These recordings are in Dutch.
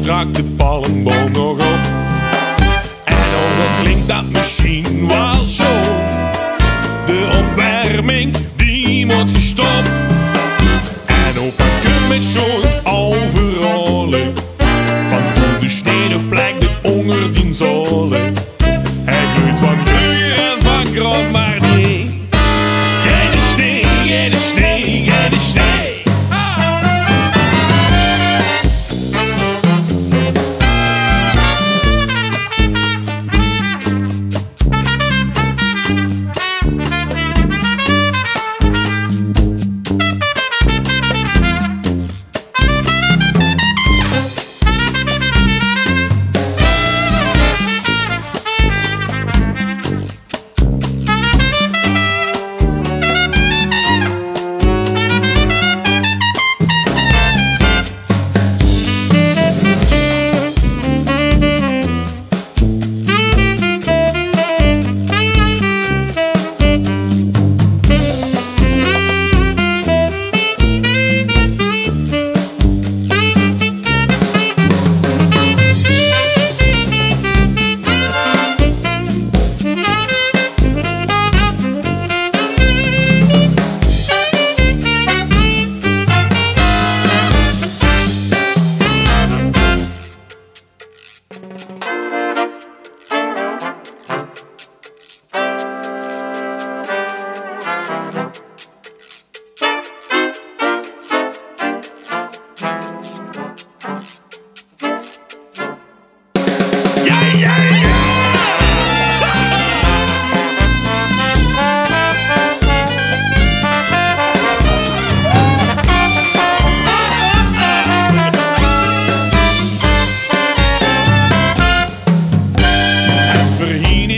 strak de palmboom nog op. En dan klinkt dat misschien wel zo. De opwarming die wordt gestopt. En opa kunt met zo'n overallen. Van hoe de sneeuw nog blijkt de honger die zolen. Hij gloeit van geur en van grond, maar nee. Geen de sneeuw, geen de sneeuw, geen de sneeuw.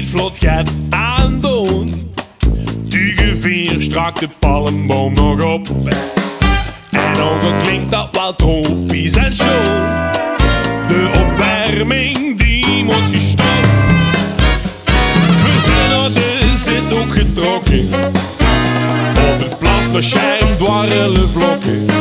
Vlot gaat aandoen. Tugevier strak de palmboom nog op. En ook al klinkt dat wel tropisch en zo. De opwarming die wordt gestopt. Verzinnerde zit ook getrokken. Op het plas door scherm dwarrelen vlokken.